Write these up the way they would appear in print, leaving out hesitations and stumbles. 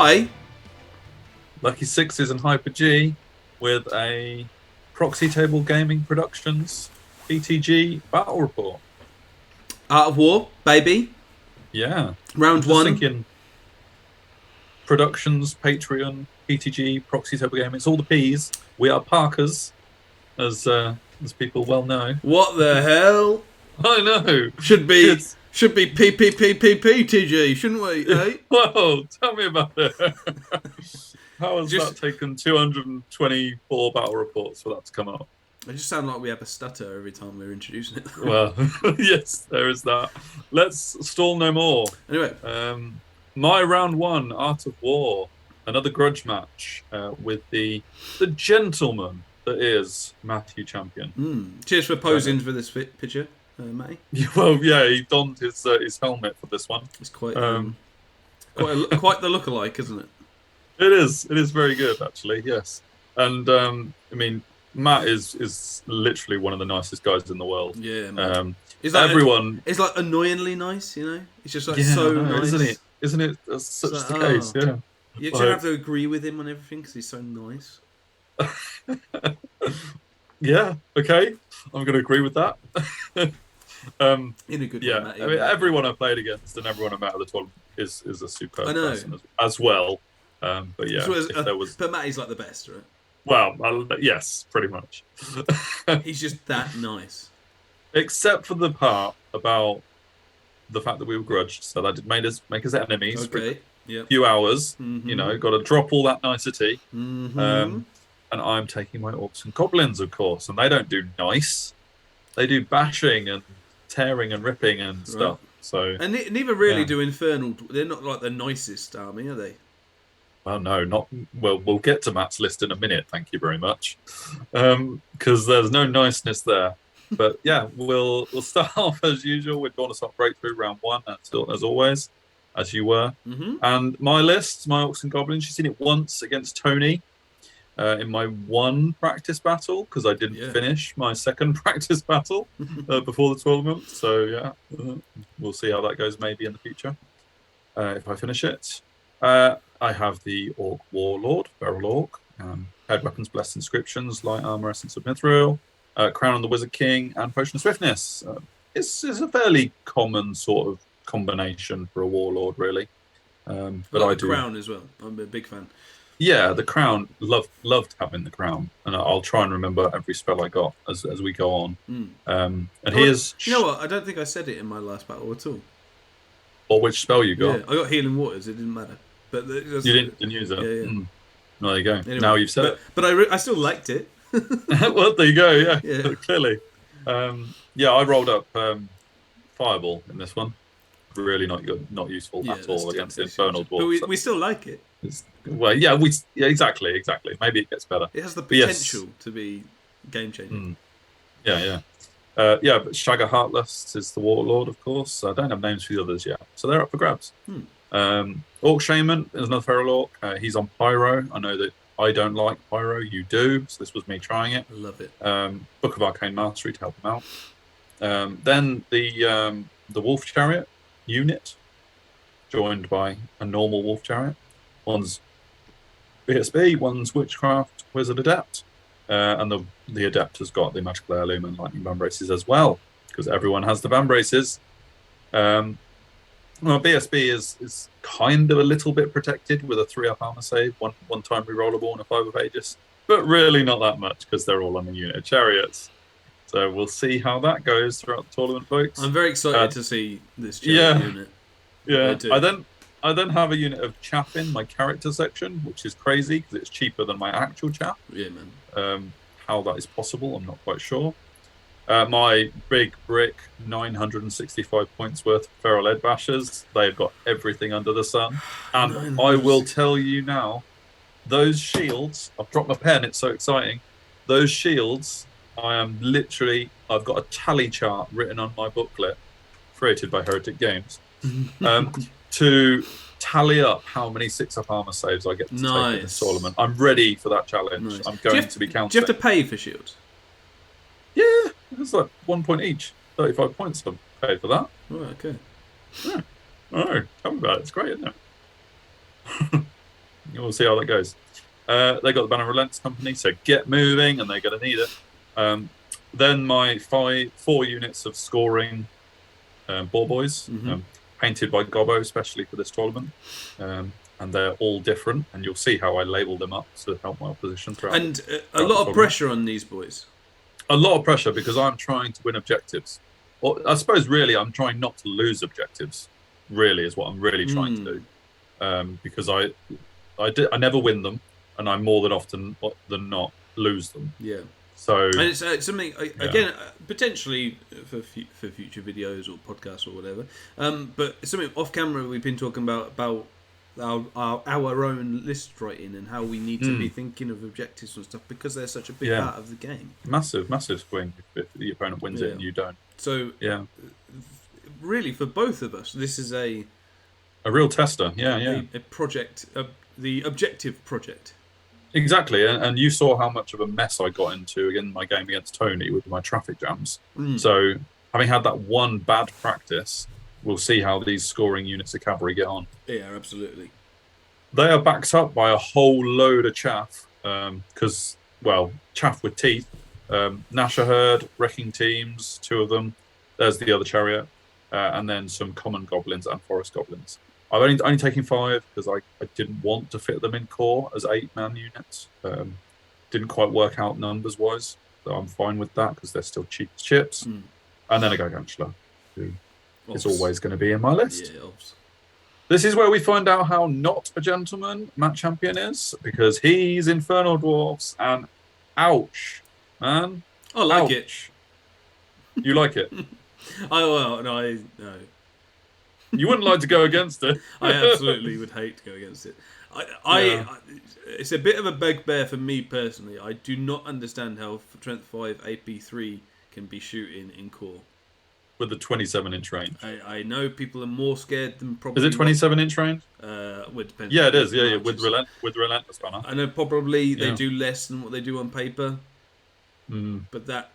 Hi. Lucky Sixes and Hyper G with a Proxy Table Gaming Productions PTG battle report. Art of War, baby. Yeah. Round Just one. thinking Productions, Patreon, PTG, Proxy Table Gaming. It's all the P's. We are Parkers, as people well know. What the hell? I know. Should be PTG, shouldn't we? Eh? Whoa, tell me about it. How has that taken 224 battle reports for that to come out? I just sound like we have a stutter every time we're introducing it. Well, yes, there is that. Let's stall no more. Anyway, my round one, Art of War, another grudge match with the gentleman that is Matty Champion. Cheers for posing for this picture, Matty. Well, yeah, he donned his helmet for this one. It's quite quite the lookalike, isn't it? It is very good, actually. Yes, and I mean, Matt is literally one of the nicest guys in the world. Yeah, man. Everyone is like annoyingly nice, you know. It's just like so nice, isn't it? Isn't it? That's such the case. Yeah. You should have to agree with him on everything because he's so nice. Yeah. Okay. I'm going to agree with that. In a good way. I mean, everyone I played against and everyone I met at the tournament is a superb person as well. But yeah, but Matty's like the best, right? Well, yes, pretty much. He's just that nice. Except for the part about the fact that we were grudged, so that did make us enemies for a few hours. You know, got to drop all that nicety. And I'm taking my Orcs and Goblins, of course, and they don't do nice. They do bashing and tearing and ripping and stuff. So and neither really do Infernal. They're not like the nicest army, are they? Well, no, not well. We'll get to Matt's list in a minute. Thank you very much, because there's no niceness there. But yeah, we'll start off as usual with Dawn Assault Breakthrough round one, as always, as you were. And my list, my Orcs and Goblins. You've seen it once against Tony in my one practice battle because I didn't finish my second practice battle before the tournament. So yeah, we'll see how that goes maybe in the future if I finish it. I have the Orc Warlord, Feral Orc, Head Weapons, Blessed Inscriptions, Light Armor, Essence of Mithril, Crown of the Wizard King, and Potion of Swiftness. It's a fairly common sort of combination for a Warlord, really. But I do Crown as well. I'm a big fan. Yeah, the Crown. Loved having the Crown, and I'll try and remember every spell I got as we go on. And here's you know what? I don't think I said it in my last battle at all. Or which spell you got? Yeah, I got Healing Waters. It didn't matter. But you didn't use it. Yeah. There you go. Anyway, now you've said it. But I still liked it. Well, there you go. Yeah. Clearly. I rolled up Fireball in this one. Really not good, not useful at all against the Infernal Dwarves. But we still like it. Exactly. Maybe it gets better. It has the potential to be game changing. Yeah. But Shagger Heartless is the Warlord, of course. I don't have names for the others yet, so they're up for grabs. Orc Shaman is another Feral Orc. He's on Pyro. I know that I don't like Pyro. You do, so this was me trying it. I love it. Book of Arcane Mastery to help him out. Then the Wolf Chariot unit, joined by a normal Wolf Chariot. One's BSB, one's Witchcraft Wizard Adept, and the Adept has got the Magical Heirloom and Lightning Vambraces as well, because everyone has the Vambraces. Well, BSB is kind of a little bit protected with a 3-up armor save, one time rerollable and a 5 of Aegis, but really not that much because they're all on the unit of chariots. So we'll see how that goes throughout the tournament, folks. I'm very excited to see this chariot unit. Yeah, I then have a unit of chaff in my character section, which is crazy because it's cheaper than my actual chaff. Yeah, man. How that is possible, I'm not quite sure. My big brick, 965 points worth of Feral Ed Bashers. They've got everything under the sun. And I will tell you now, those shields, I've dropped my pen, it's so exciting. Those shields, I've got a tally chart written on my booklet, created by Heretic Games, to tally up how many 6-up armor saves I get to take in this tournament. I'm ready for that challenge. I'm going to be counting. Do you have to pay for shields? Yeah, it's like 1 point each. 35 points I've paid for that. Right, okay. Yeah. Oh, tell me about it. It's great, isn't it? We'll see how that goes. They got the Banner Relents company, so get moving, and they're going to need it. Then my 4 units of scoring ball boys, painted by Gobbo, especially for this tournament. And they're all different, and you'll see how I label them up to help my opposition throughout. And a lot of pressure on these boys. A lot of pressure because I'm trying to win objectives. Well, I suppose really I'm trying not to lose objectives. Really is what I'm really trying to do, because I never win them, and I more than often than not lose them. Yeah. So and it's something again potentially for future videos or podcasts or whatever. But it's something off camera we've been talking about our own list writing and how we need to be thinking of objectives and stuff because they're such a big part of the game. Massive swing if the opponent wins it and you don't. So really for both of us, this is a real tester. A project, the objective project. Exactly, and you saw how much of a mess I got into in my game against Tony with my traffic jams. So having had that one bad practice, we'll see how these scoring units of cavalry get on. Yeah, absolutely. They are backed up by a whole load of chaff, because, chaff with teeth. Nasher Herd, Wrecking Teams, 2 of them. There's the other chariot. And then some common goblins and forest goblins. I've only taken 5 because I didn't want to fit them in core as 8-man units. Didn't quite work out numbers-wise, so I'm fine with that because they're still cheap as chips. And then a Gargantula, who is always going to be in my list. Yeah, this is where we find out how not a gentleman Matt Champion is, because he's Infernal Dwarves, and ouch, man. I like it. You like it? No. You wouldn't like to go against it. I absolutely would hate to go against it. It's a bit of a bugbear for me personally. I do not understand how Strength 5 AP3 can be shooting in core. With the 27-inch range. I know people are more scared than probably... Is it 27-inch range? Would depend. Yeah, it is. Yeah, with Relentless Banner. I know probably they do less than what they do on paper. But that...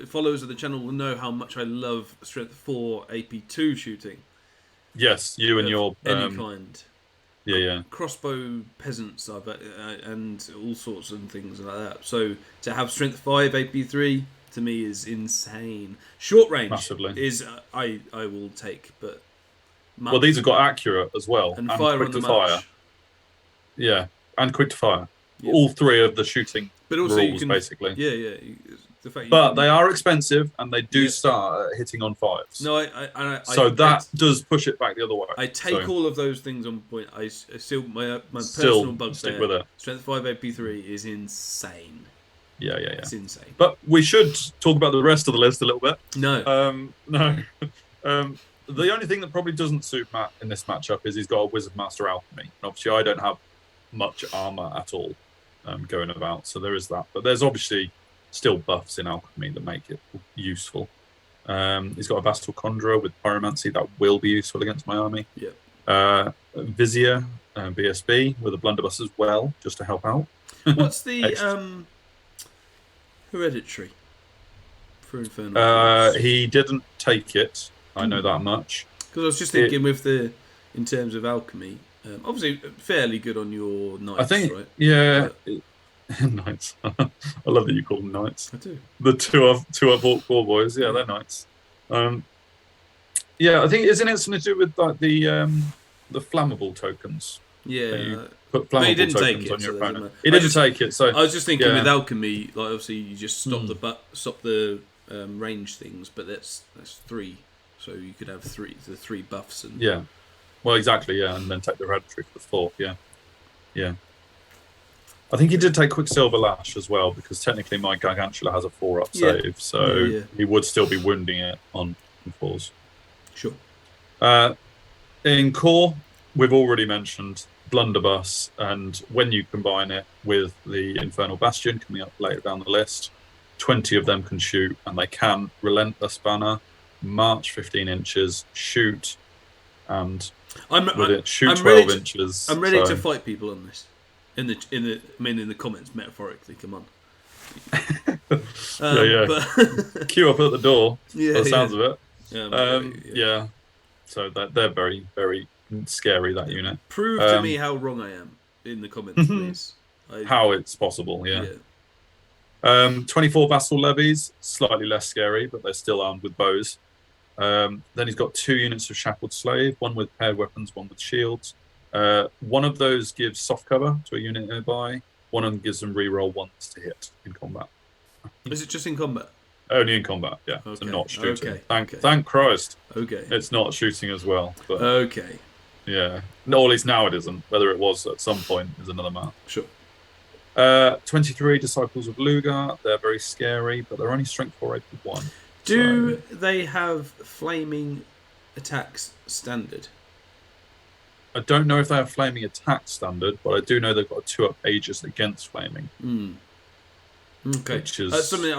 followers of the channel will know how much I love Strength 4 AP2 shooting. Yes, you and your any kind. Yeah. Crossbow peasants, and all sorts of things like that. So to have Strength 5 AP3 to me is insane. Short range is I will take, but these have got accurate as well and fire quick on to the fire. match. Yeah, and quick to fire. Yep. All 3 of the shooting but also rules, basically. Yeah. They are expensive, and they do start hitting on 5s. No, that does push it back the other way. I take all of those things on point. I still my personal bugbear with it. Strength 5 AP3 is insane. Yeah. It's insane. But we should talk about the rest of the list a little bit. No. No. The only thing that probably doesn't suit Matt in this matchup is he's got a Wizard Master Alchemy. And obviously, I don't have much armor at all going about, so there is that. But there's obviously still buffs in Alchemy that make it useful. He's got a Vastal Conjurer with Pyromancy that will be useful against my army. Yeah. Vizier, BSB with a Blunderbuss as well, just to help out. What's the hereditary for Infernal? He didn't take it. I know that much. Because I was just thinking in terms of alchemy, obviously fairly good on your knights, I think, right? Yeah. Knights. I love that you call them knights. I do. The two of Orc Warlords, they're knights. I think isn't it something to do with like the flammable tokens? Yeah. You put flammable tokens on your opponent. He didn't take it. So I was just thinking with alchemy, like obviously you just stop the range things, but that's 3, so you could have the 3 buffs and well exactly and then take the hereditary for the 4th. Yeah. I think he did take Quicksilver Lash as well, because technically my Gargantula has a 4-up save, so he would still be wounding it on 4s. Sure. In core, we've already mentioned Blunderbuss, and when you combine it with the Infernal Bastion coming up later down the list, 20 of them can shoot, and they can Relentless Banner, march 15 inches, shoot, and shoot 12 inches. I'm ready to fight people on this. In the comments, metaphorically. Come on. But queue up at the door. By the sounds of it. So So they're very, very scary, that unit. Prove to me how wrong I am in the comments, please. How it's possible, yeah. 24 vassal levies, slightly less scary, but they're still armed with bows. Then he's got 2 units of shackled slave, one with paired weapons, one with shields. One of those gives soft cover to a unit nearby. One of them gives them reroll 1s to hit in combat. Is it just in combat? Only in combat, yeah. Okay. So not shooting. Okay. Thank Christ. Okay. It's not shooting as well. But okay. Yeah. No, at least now it isn't. Whether it was at some point is another matter. Sure. 23 Disciples of Lugar. They're very scary, but they're only strength 4, AP 1. Do they have flaming attacks standard? I don't know if they have flaming attack standard, but I do know they've got a 2-up Aegis against flaming. Okay. Which is... That's something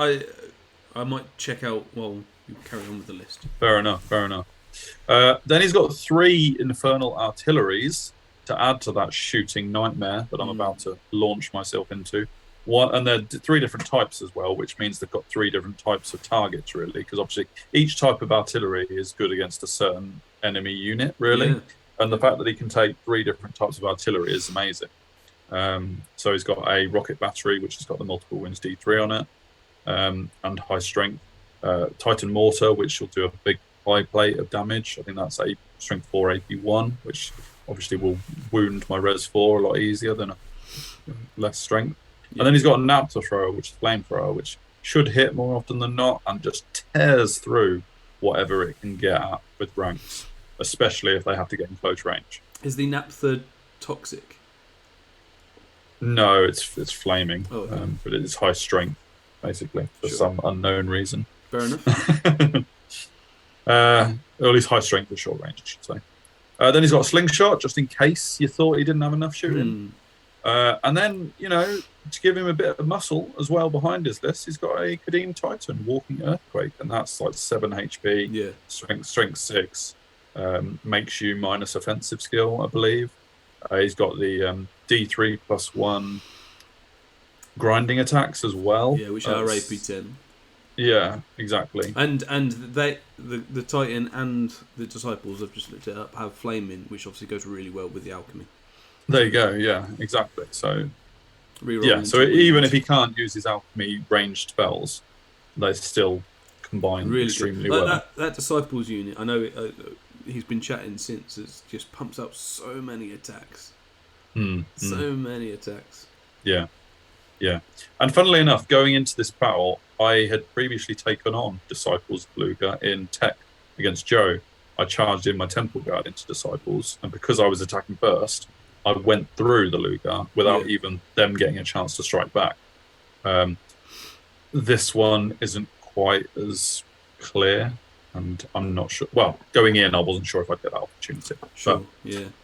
I might check out while you carry on with the list. Fair enough. Then he's got 3 Infernal Artilleries to add to that shooting nightmare that I'm about to launch myself into. And they're 3 different types as well, which means they've got 3 different types of targets, really, because obviously each type of artillery is good against a certain enemy unit, really. Yeah. And the fact that he can take 3 different types of artillery is amazing. So he's got a rocket battery, which has got the multiple wins D3 on it, and high strength. Titan mortar, which will do a big high plate of damage. I think that's a strength 4 AP 1, which obviously will wound my res 4 a lot easier than a less strength. Yeah. And then he's got a naphtha thrower, which is flamethrower, which should hit more often than not and just tears through whatever it can get at with ranks, especially if they have to get in close range. Is the naphtha toxic? No, it's flaming, okay. But it's high strength, basically, for some unknown reason. Fair enough. Or at least high strength for short range, I should say. Then he's got a slingshot, just in case you thought he didn't have enough shooting. And then, to give him a bit of muscle as well behind his list, he's got a Kadim Titan, Walking Earthquake, and that's like 7 HP, strength 6, makes you minus offensive skill, I believe. He's got the D3 plus 1 grinding attacks as well. Yeah, which are AP 10. Yeah, exactly. And the Titan and the Disciples, I've just looked it up, have flaming, which obviously goes really well with the alchemy. There you go. Yeah, exactly. So so even if he can't use his alchemy ranged spells, they still combine really extremely well. That Disciples unit, I know he's been chatting since. It just pumps up so many attacks. So many attacks. Yeah. And funnily enough, going into this battle, I had previously taken on Disciples of Lugar in tech against Joe. I charged in my Temple Guard into Disciples, and because I was attacking first, I went through the Lugar without even them getting a chance to strike back. This one isn't quite as clear, and I'm not sure. Well, going in, I wasn't sure if I'd get that opportunity. Sure.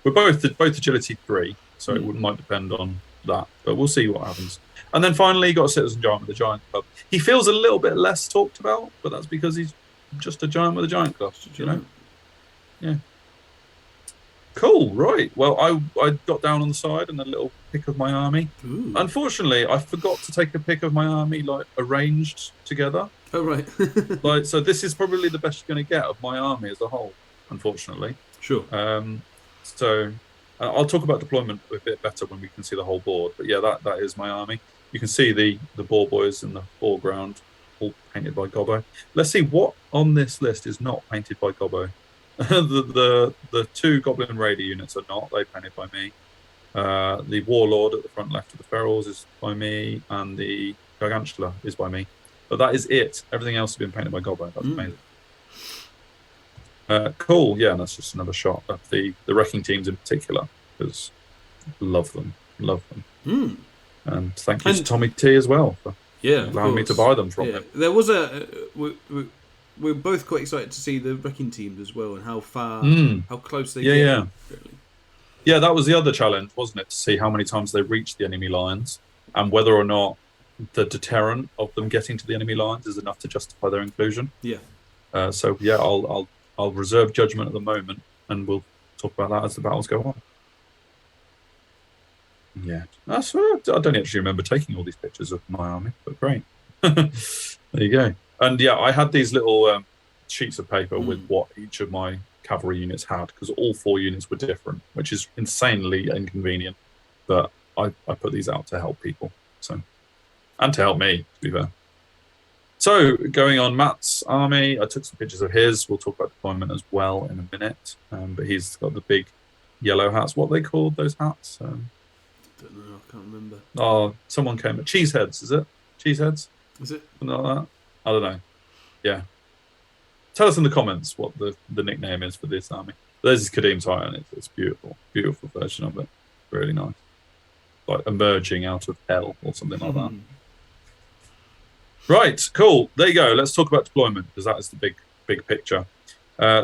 But we're both agility 3, so it might depend on that. But we'll see what happens. And then finally, got a Citizen Giant with a Giant Club. He feels a little bit less talked about, but that's because he's just a Giant with a Giant Club, Yeah. Cool, right. Well, I got down on the side and a little pick of my army. Ooh. Unfortunately, I forgot to take a pick of my army, arranged together. Oh, right. So this is probably the best you're going to get of my army as a whole, unfortunately. Sure. So I'll talk about deployment a bit better when we can see the whole board. But yeah, that is my army. You can see the Boar Boys in the foreground, all painted by Gobbo. Let's see what on this list is not painted by Gobbo. the 2 Goblin Raider units are not. They're painted by me. The Warlord at the front left of the Ferals is by me, and the Gargantula is by me. But that is it. Everything else has been painted by Gobbo. That's amazing. Cool. Yeah, and that's just another shot of the wrecking teams in particular, because love them. And thank you to Tommy T as well for allowing me to buy them from him. There was we're both quite excited to see the wrecking teams as well, and how far, how close they get. Really. Yeah, that was the other challenge, wasn't it? To see how many times they reached the enemy lines, and whether or not the deterrent of them getting to the enemy lines is enough to justify their inclusion. Yeah. I'll reserve judgment at the moment, and we'll talk about that as the battles go on. Yeah, I don't actually remember taking all these pictures of my army, but great. There you go. And yeah, I had these little sheets of paper with what each of my cavalry units had, because all 4 units were different, which is insanely inconvenient. But I put these out to help people, and to help me, to be fair. So going on Matt's army, I took some pictures of his. We'll talk about deployment as well in a minute. But he's got the big yellow hats. What are they called, those hats? I don't know. I can't remember. Oh, someone came. Cheeseheads, is it? Cheeseheads? Is it? Something like that? I don't know. Yeah. Tell us in the comments what the nickname is for this army. There's his Kadim Titan. It's beautiful. Beautiful version of it. Really nice. Like emerging out of hell or something like that. Right, cool. There you go. Let's talk about deployment, because that is the big picture.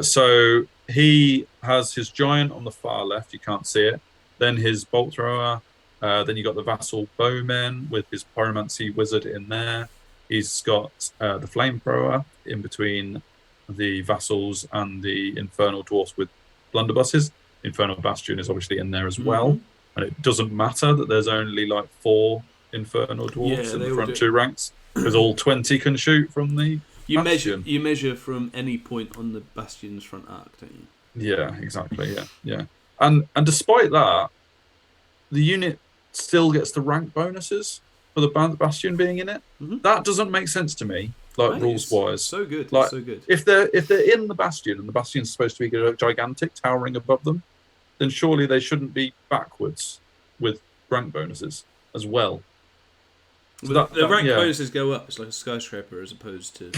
So he has his giant on the far left. You can't see it. Then his bolt thrower. Then you got the vassal bowmen with his pyromancy wizard in there. He's got the flamethrower in between the vassals and the infernal dwarfs with blunderbusses. Infernal bastion is obviously in there as well. And it doesn't matter that there's only like 4 infernal dwarfs in the front 2 ranks, because all 20 can shoot from the bastion. You measure from any point on the bastion's front arc, don't you? Yeah, exactly. Yeah. And despite that, the unit still gets the rank bonuses for the bastion being in it. That doesn't make sense to me, rules wise. So good. Like, so good. If they're in the bastion and the bastion's supposed to be gigantic, towering above them, then surely they shouldn't be backwards with rank bonuses as well. So the rank bonuses go up. It's like a skyscraper as opposed to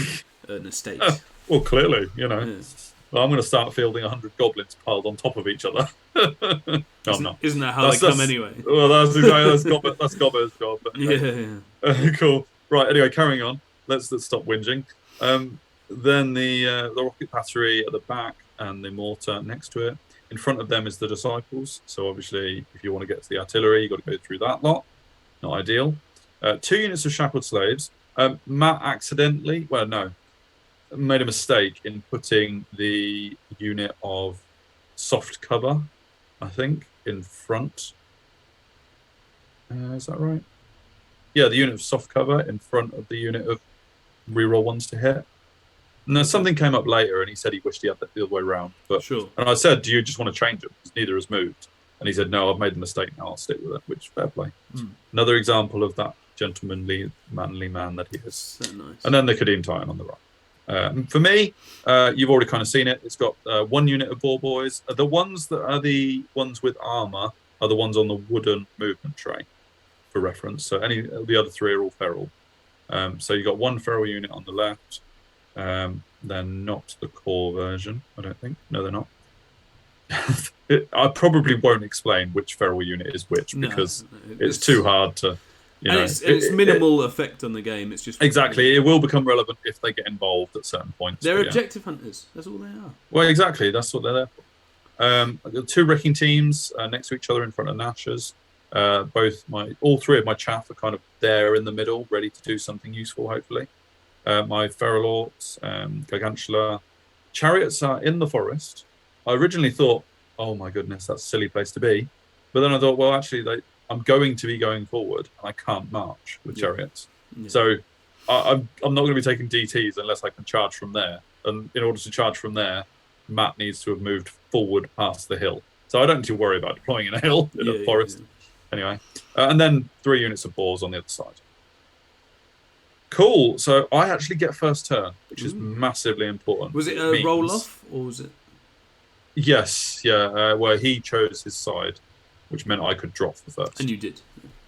an estate. Well, clearly, Well, I'm going to start fielding 100 goblins piled on top of each other. No, I'm not. Isn't that how they come anyway? Well, that's Gobber's job. But, yeah. Cool. Right. Anyway, carrying on. Let's stop whinging. Then the rocket battery at the back and the mortar next to it. In front of them is the disciples. So obviously, if you want to get to the artillery, you've got to go through that lot. Not ideal. 2 units of shackled slaves. Matt accidentally, made a mistake in putting the unit of soft cover, I think, in front. Is that right? Yeah, the unit of soft cover in front of the unit of reroll ones to hit. And then something came up later, and he said he wished he had that the other way around. But sure. And I said, "Do you just want to change it? Because neither has moved." And he said, "No, I've made the mistake. Now I'll stick with it." Which fair play. Another example of that gentlemanly, manly man that he is. So nice. And then the Kadim Titan on the right. For me, you've already kind of seen it. It's got 1 unit of boar boys. The ones that are the ones with armor are the ones on the wooden movement tray, for reference. So the other 3 are all feral. So you got 1 feral unit on the left. They're not the core version, I don't think. No, they're not. I probably won't explain which feral unit is which, because it's too hard to. It's minimal effect on the game. It's just exactly. It will become relevant if they get involved at certain points. They're objective hunters. That's all they are. Well, exactly. That's what they're there for. I've got 2 wrecking teams next to each other in front of Nash's. All 3 of my chaff are kind of there in the middle, ready to do something useful, hopefully. My feral orcs, gargantula, chariots are in the forest. I originally thought, oh my goodness, that's a silly place to be. But then I thought, well, actually, I'm going to be going forward, and I can't march with chariots. Yeah. So I'm not going to be taking DTs unless I can charge from there. And in order to charge from there, Matt needs to have moved forward past the hill. So I don't need to worry about deploying in a hill in a forest. Yeah. Anyway, and then 3 units of boars on the other side. Cool. So I actually get first turn, which is massively important. Was it a roll-off, or was it? Yes, yeah. Where he chose his side, which meant I could drop the first. And you did.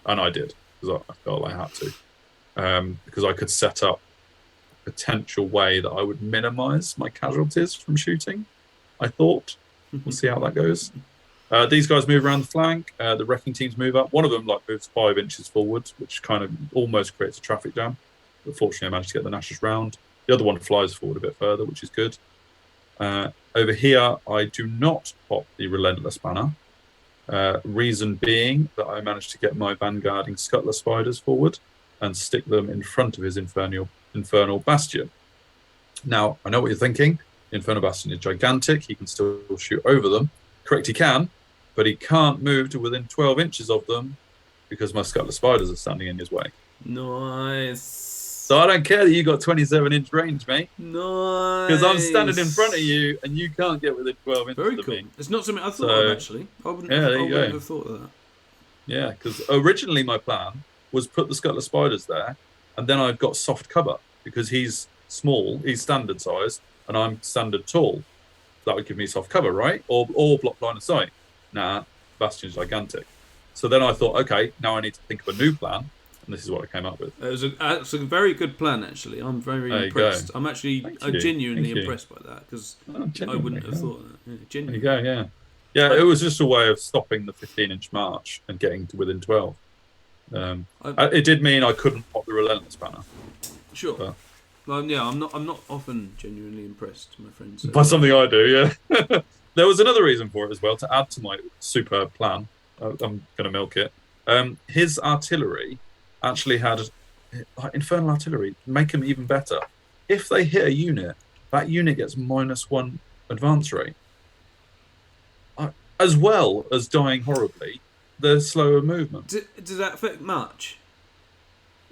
And I did, because I felt I had to. Because I could set up a potential way that I would minimise my casualties from shooting, I thought. We'll see how that goes. These guys move around the flank. The wrecking teams move up. One of them moves 5 inches forward, which kind of almost creates a traffic jam. But fortunately, I managed to get the Nash's round. The other one flies forward a bit further, which is good. Over here, I do not pop the Relentless Banner. Reason being that I managed to get my vanguarding Scuttler Spiders forward and stick them in front of his Infernal Bastion. Now, I know what you're thinking. Infernal Bastion is gigantic. He can still shoot over them. Correct, he can, but he can't move to within 12 inches of them because my Scuttler Spiders are standing in his way. Nice. So I don't care that you got 27-inch range, mate. Nice. Because I'm standing in front of you, and you can't get within 12 inches Very of cool. me. It's not something I thought of, actually. I wouldn't have thought of that. Yeah, because originally my plan was put the Scutler Spiders there, and then I've got soft cover, because he's small, he's standard size, and I'm standard tall. That would give me soft cover, right? Or block line of sight. Nah, Bastion's gigantic. So then I thought, okay, now I need to think of a new plan, and this is what I came up with. It's a very good plan, actually. I'm very impressed. I'm actually genuinely impressed by that, because I wouldn't have thought of that. Yeah, genuinely. There you go, yeah. Yeah, it was just a way of stopping the 15-inch march and getting to within 12. It did mean I couldn't pop the Relentless banner. Sure. But, I'm not often genuinely impressed, my friends. By something I do, yeah. There was another reason for it as well, to add to my superb plan. I'm going to milk it. His artillery actually had Infernal Artillery, make him even better. If they hit a unit, that unit gets -1 advance rate. As well as dying horribly, the slower movement. Does that affect March?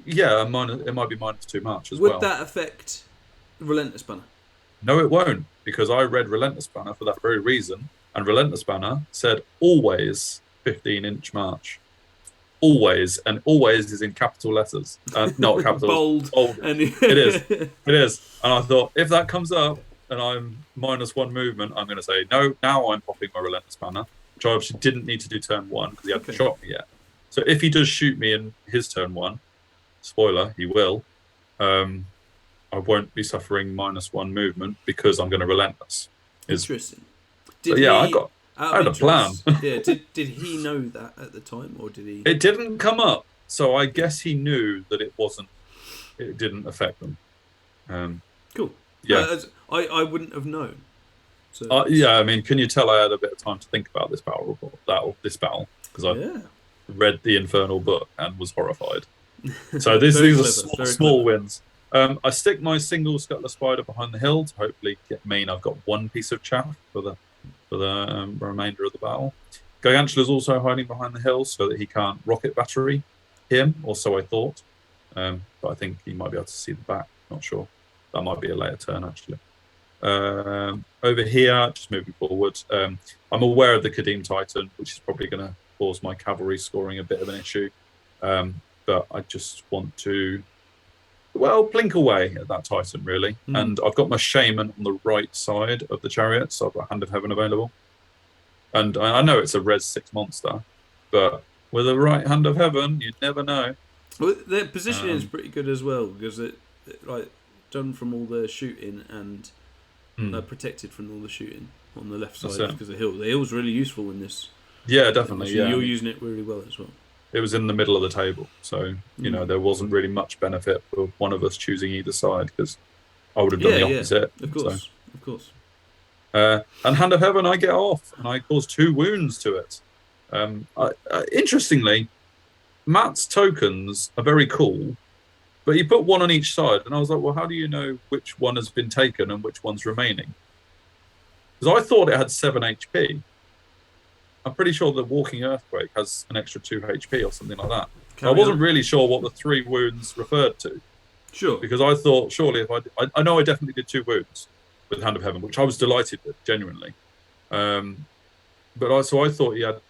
Yeah, it might be -2 March as well. Would that affect Relentless Banner? No, it won't, because I read Relentless Banner for that very reason, and Relentless Banner said always 15-inch march. Always, and always is in capital letters. Not capital. Bold. It is. It is. And I thought, if that comes up, and I'm -1 movement, I'm going to say, no, now I'm popping my Relentless Banner, which I obviously didn't need to do turn 1 because he hadn't shot me yet. So if he does shoot me in his turn 1, spoiler, he will, I won't be suffering -1 movement because I'm going to Relentless. Interesting. I had a plan. Yeah, did he know that at the time, or did he? It didn't come up, so I guess he knew that it didn't affect them. Cool. Yeah. I wouldn't have known. So yeah, I mean, can you tell I had a bit of time to think about this battle because I read the Infernal book and was horrified. So these are small wins. I stick my single Scutler Spider behind the hill to hopefully mean I've got one piece of chaff for the remainder of the battle. Gargantula's also hiding behind the hill so that he can't rocket battery him, or so I thought. But I think he might be able to see the back. Not sure. That might be a later turn, actually. Over here, just moving forward, I'm aware of the Kadim Titan, which is probably going to cause my cavalry scoring a bit of an issue. But I just want to, blink away at that Titan, really. And I've got my Shaman on the right side of the chariot, so I've got Hand of Heaven available. And I know it's a Res 6 monster, but with a right Hand of Heaven, you'd never know. Well, their positioning is pretty good as well, because it done from all the shooting and protected from all the shooting on the left side because the hill. The hill's really useful in this. Yeah, definitely. So you're using it really well as well. It was in the middle of the table, so there wasn't really much benefit for one of us choosing either side because I would have done the opposite. Of course, of course. And Hand of Heaven, I get off, and I cause 2 wounds to it. Interestingly, Matt's tokens are very cool, but you put 1 on each side, and I was like, well, how do you know which one has been taken and which one's remaining? Because I thought it had 7 HP. I'm pretty sure the Walking Earthquake has an extra 2 HP or something like that. I wasn't really sure what the 3 wounds referred to. Sure. Because I thought, surely, if I know I definitely did 2 wounds with Hand of Heaven, which I was delighted with, genuinely. But I thought he had,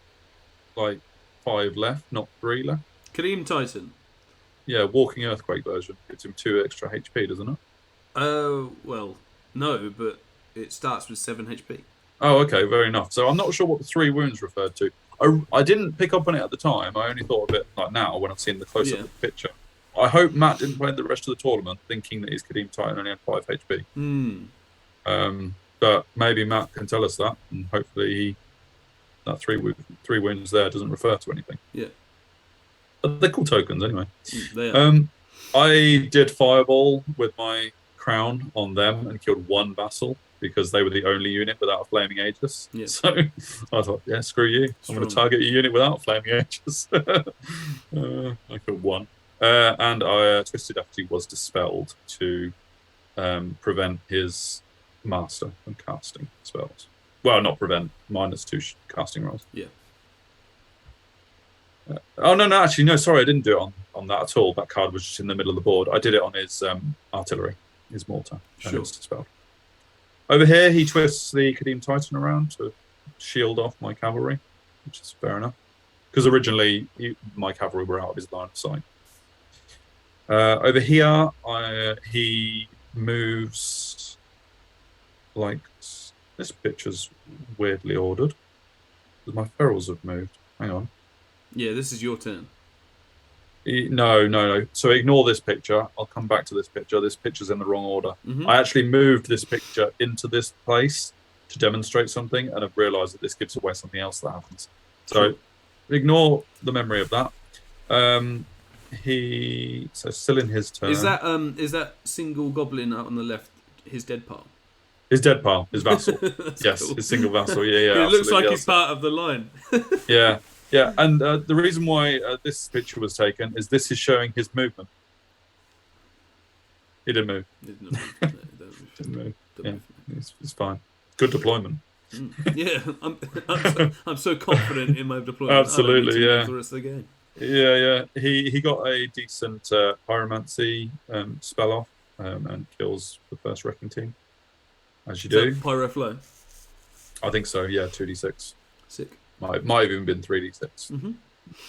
5 left, not 3 left. Kadim Titan. Yeah, Walking Earthquake version. Gives him 2 extra HP, doesn't it? Well, no, but it starts with 7 HP. Oh, okay, fair enough. So I'm not sure what the 3 wounds referred to. I didn't pick up on it at the time. I only thought of it now when I've seen the close-up of the picture. I hope Matt didn't play the rest of the tournament thinking that his Kadim Titan only had 5 HP. But maybe Matt can tell us that, and hopefully that 3 wounds there doesn't refer to anything. Yeah. They're cool tokens anyway. They are. I did Fireball with my crown on them and killed 1 vassal because they were the only unit without a Flaming Aegis. Yeah. So I thought, screw you. I'm going to target a unit without Flaming Aegis. I killed 1. And Twisted Effigy was dispelled to prevent his master from casting spells. Well, not prevent, -2 casting rolls. Yeah. No, actually, no, sorry, I didn't do it on that at all. That card was just in the middle of the board. I did it on his artillery, his mortar, and it's dispelled. Over here, he twists the Kadim Titan around to shield off my cavalry, which is fair enough. Because originally, my cavalry were out of his line of sight. Over here, he moves like... This picture's weirdly ordered. My ferals have moved. Hang on. Yeah, this is your turn. No. So ignore this picture. I'll come back to this picture. This picture's in the wrong order. Mm-hmm. I actually moved this picture into this place to demonstrate something, and I've realised that this gives away something else that happens. So ignore the memory of that. So still in his turn. Is that single goblin out on the left his dead pile? His dead pile, his vassal. Yes, cool. His single vassal. Yeah. It looks like he's part of the line. Yeah. And the reason why this picture was taken is this is showing his movement. He didn't move. Didn't move. Yeah, it's fine. Good deployment. Yeah, I'm so confident in my deployment. Absolutely, yeah. For the rest of the game. Yeah. He got a decent pyromancy spell off and kills the first wrecking team. As you do. Pyro flow? I think so, yeah, 2d6. Sick. Might have even been 3d6. Mm-hmm.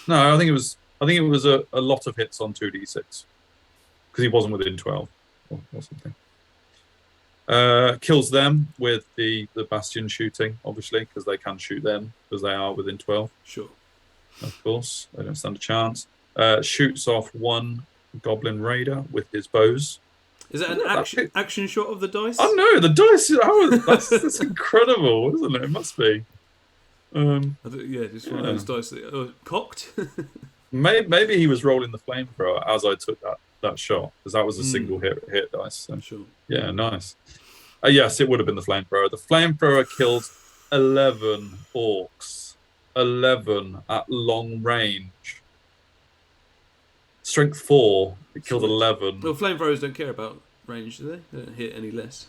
No, I think it was a lot of hits on 2d6. Because he wasn't within 12 or something. Kills them with the bastion shooting, obviously, because they can shoot them, because they are within 12. Sure. Of course, they don't stand a chance. Shoots off one goblin raider with his bows. Is that an action shot of the dice? Oh no, the dice! That's incredible, isn't it? It must be. Just one of those dice that cocked. Maybe he was rolling the flamethrower as I took that shot, because that was a single hit dice. So. Sure. Yeah, nice. Yes, it would have been the flamethrower. The flamethrower killed 11 orcs. 11 at long range. Strength 4. It killed 11. Well, flamethrowers don't care about range, do they? They don't hit any less.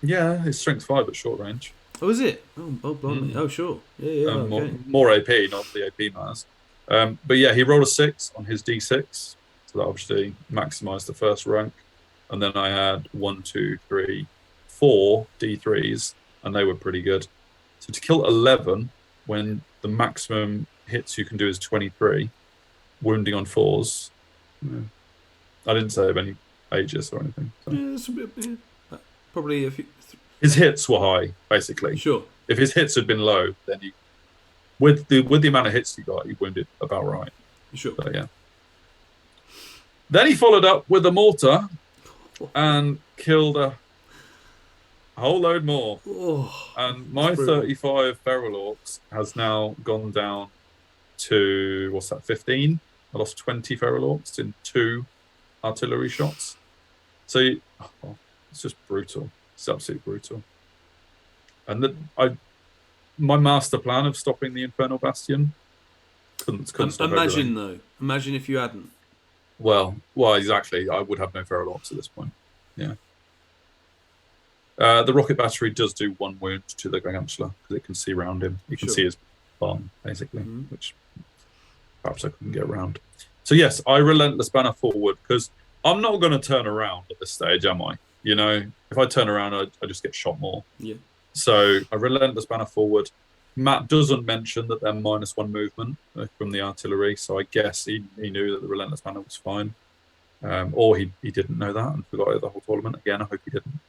Yeah, it's strength 5 at short range. Oh, is it? Oh, blimey. Oh, sure. Yeah. Okay. More AP, not the AP matters. But yeah, he rolled a 6 on his D6. So that obviously maximised the first rank. And then I had 1, 2, 3, 4 D3s, and they were pretty good. So to kill 11, when the maximum hits you can do is 23, wounding on 4s. I didn't say of any ages or anything. So. Yeah, it's a bit, probably a few. His hits were high, basically. Sure. If his hits had been low, then with the amount of hits he got, he wounded about right. Sure. So, yeah. Then he followed up with a mortar and killed a whole load more. Oh, and my 35 feral orcs has now gone down to, 15? I lost 20 feral orcs in 2 artillery shots. So it's just brutal. It's absolutely brutal. And my master plan of stopping the Infernal Bastion couldn't stop everything. Imagine if you hadn't. Well, exactly. I would have no feral orcs at this point. Yeah. The rocket battery does do 1 wound to the Gargantula because it can see around him. You can see his bomb, basically, which perhaps I couldn't get around. So yes, I relentless banner forward because I'm not going to turn around at this stage, am I? You know, if I turn around, I just get shot more. Yeah. So a relentless banner forward. Matt doesn't mention that they're -1 movement from the artillery, so I guess he knew that the relentless banner was fine, or he didn't know that and forgot it the whole tournament. Again, I hope he didn't.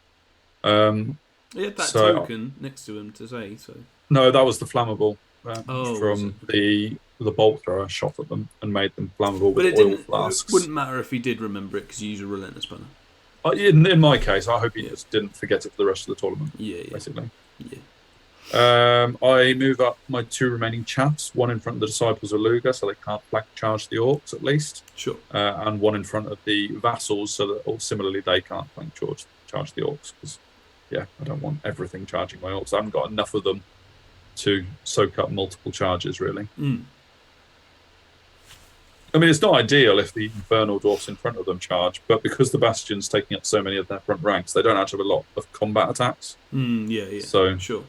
He had that token next to him to say so. No, that was the flammable from the bolt thrower shot at them and made them flammable with oil flasks. It wouldn't matter if he did remember it because you use a relentless banner. In my case, I hope he just didn't forget it for the rest of the tournament. Yeah. Basically. Yeah. I move up my 2 remaining chaps, 1 in front of the Disciples of Luga, so they can't flank charge the orcs at least. Sure. And 1 in front of the vassals, so that similarly they can't flank charge the orcs. Because, I don't want everything charging my orcs. I haven't got enough of them to soak up multiple charges, really. I mean, it's not ideal if the Infernal Dwarves in front of them charge, but because the Bastion's taking up so many of their front ranks, they don't actually have a lot of combat attacks. Yeah. So sure.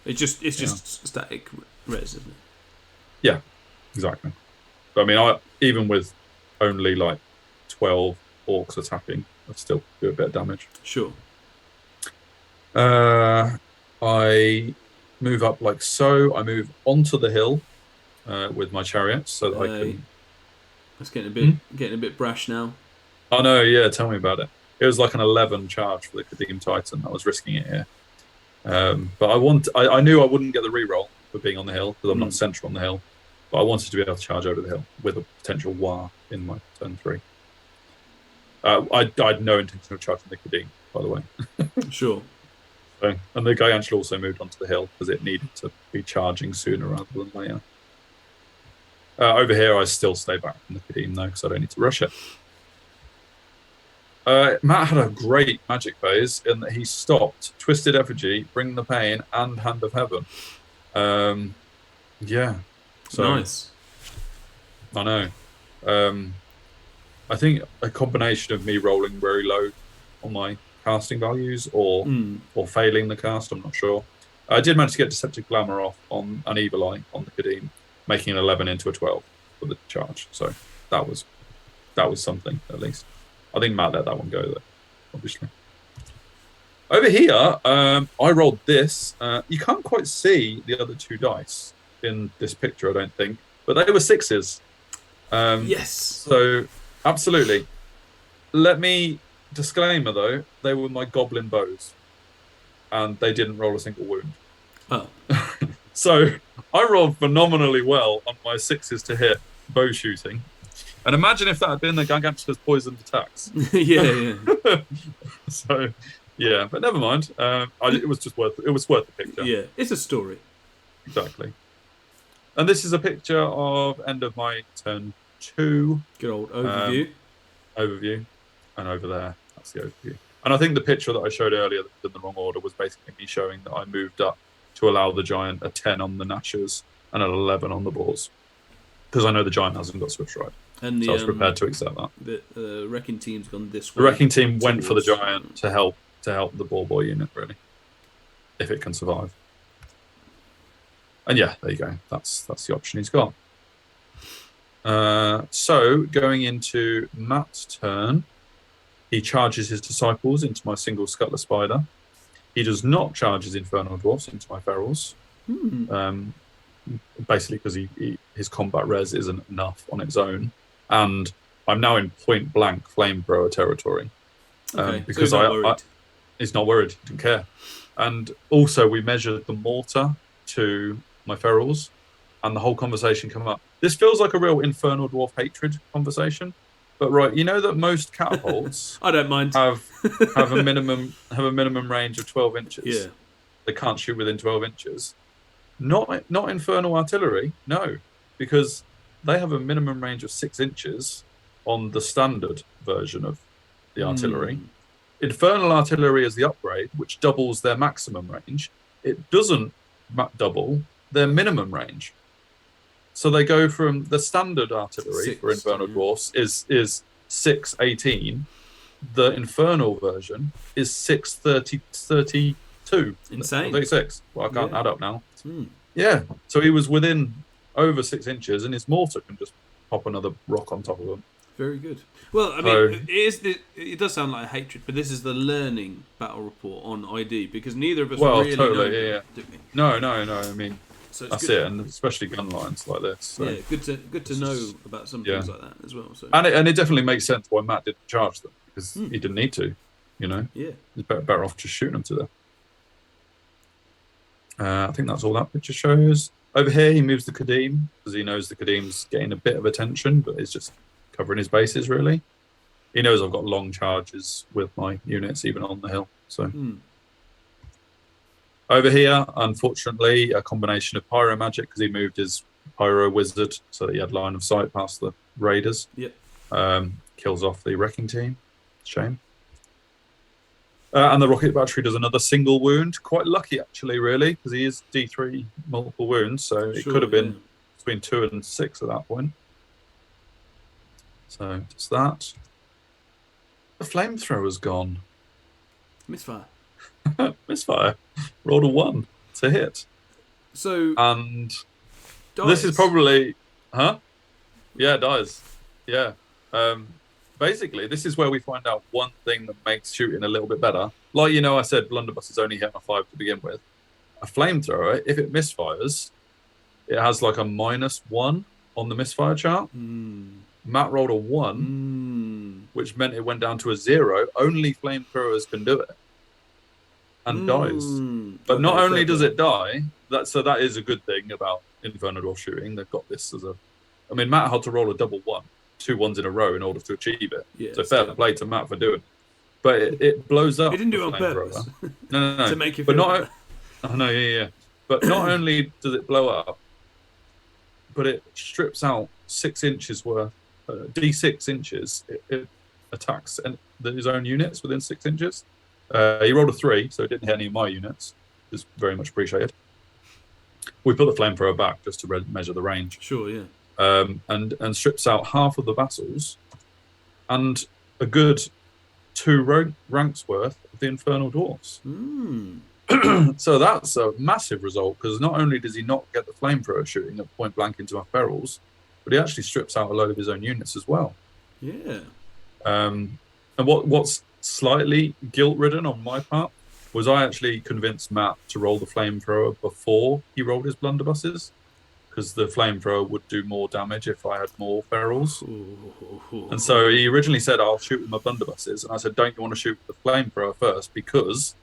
It's just static res, isn't it? Yeah, exactly. But I mean, even with only like 12 orcs attacking, I'd still do a bit of damage. Sure. I move up like so. I move onto the hill with my chariots so that I can. That's getting a bit brash now. Oh no, yeah, tell me about it. It was like an 11 charge for the Kadim Titan. I was risking it here. But I knew I wouldn't get the reroll for being on the hill because I'm not central on the hill. But I wanted to be able to charge over the hill with a potential war in my turn 3. I had no intention of charging the Kadim, by the way. Sure. So, and the Gigantular also moved onto the hill because it needed to be charging sooner rather than later. Over here, I still stay back from the Kadim though because I don't need to rush it. Matt had a great magic phase in that he stopped Twisted Effigy, Bring the Pain, and Hand of Heaven. Yeah. So, nice. I know. I think a combination of me rolling very low on my casting values or failing the cast, I'm not sure. I did manage to get Deceptive Glamour off on an Evil Eye on the Kadim, making an 11 into a 12 for the charge. So that was something, at least. I think Matt let that one go, though, obviously. Over here, I rolled this. You can't quite see the other 2 dice in this picture, I don't think, but they were 6s. Yes. So, absolutely. Let me disclaimer, though, they were my goblin bows, and they didn't roll a single wound. Oh. So, I rolled phenomenally well on my 6s to hit bow shooting. And imagine if that had been the Gargantua's poisoned attacks. yeah. So, yeah, but never mind. It was worth the picture. Yeah, it's a story. Exactly. And this is a picture of end of my turn 2. Good old overview. Overview. And over there, that's the overview. And I think the picture that I showed earlier in the wrong order was basically me showing that I moved up to allow the giant a 10 on the Nashers and an 11 on the boars. Because I know the giant hasn't got Swift Stride. And so I was prepared to accept that. The wrecking team's gone this way. The wrecking team went for the giant to help the ball boy unit, really, if it can survive. And yeah, there you go. That's the option he's got. So going into Matt's turn, he charges his disciples into my single Scuttler Spider. He does not charge his Infernal Dwarves into my ferals. Basically because his combat res isn't enough on its own. And I'm now in point blank flamethrower territory. Because so he's not worried, he didn't care. And also we measured the mortar to my ferals, and the whole conversation came up. This feels like a real Infernal Dwarf hatred conversation. But right, you know that most catapults I don't mind have a minimum range of 12 inches. Yeah. They can't shoot within 12 inches. Not Infernal Artillery, no, because they have a minimum range of 6 inches on the standard version of the artillery. Infernal Artillery is the upgrade, which doubles their maximum range. It doesn't double their minimum range. So they go from the standard artillery for Infernal Dwarfs is 618. The Infernal version is 632. Insane. 36. Well, I can't add up now. Yeah. So he was within over 6 inches, and his mortar can just pop another rock on top of him. Very good. Well, I mean, it does sound like a hatred, but this is the learning battle report on ID, because neither of us really know, do we? No. I mean, so that's it, and especially gun lines like this. So. Yeah, good to know about some things like that as well. So. And it definitely makes sense why Matt didn't charge them, because he didn't need to. You know, he's better off just shooting them to there. I think that's all that picture shows. Over here, he moves the Kadim because he knows the Kadim's getting a bit of attention, but it's just covering his bases, really. He knows I've got long charges with my units, even on the hill. So over here, unfortunately, a combination of Pyro Magic, because he moved his Pyro Wizard so that he had line of sight past the Raiders. Kills off the Wrecking Team. Shame. And the Rocket Battery does another single wound. Quite lucky, actually, really, because he is D3 multiple wounds, so it could have been between 2 and 6 at that point. So, just that. The Flamethrower's gone. Misfire. Misfire. Rolled a 1 to hit. So. And dies. This is probably. Huh? Yeah, it dies. Yeah. Basically, this is where we find out one thing that makes shooting a little bit better. Like, you know, I said blunderbusses only hit on 5 to begin with. A flamethrower, if it misfires, it has like a -1 on the misfire chart. Matt rolled a 1, which meant it went down to a 0. Only flamethrowers can do it. And dies. But not only does it die, that is a good thing about Infernal Dwarf shooting. They've got this as a... I mean, Matt had to roll a double 1, 2 ones in a row in order to achieve it. Yeah, so fair play to Matt for doing it. But it blows up. He didn't do it on purpose. No. To make you feel better. Oh, no, yeah. But not only does it blow up, but it strips out 6 inches worth, D6 inches. It attacks his own units within 6 inches. He rolled a 3, so it didn't hit any of my units. Which is very much appreciated. We put the flamethrower back just to measure the range. Sure, yeah. And strips out half of the vassals and a good 2 ranks worth of the Infernal Dwarves. So that's a massive result, because not only does he not get the flamethrower shooting at point blank into my ferals, but he actually strips out a load of his own units as well. Yeah. And what's slightly guilt-ridden on my part was I actually convinced Matt to roll the flamethrower before he rolled his blunderbusses, because the flamethrower would do more damage if I had more ferals. And so he originally said, I'll shoot with my blunderbusses. And I said, don't you want to shoot with the flamethrower first? Because...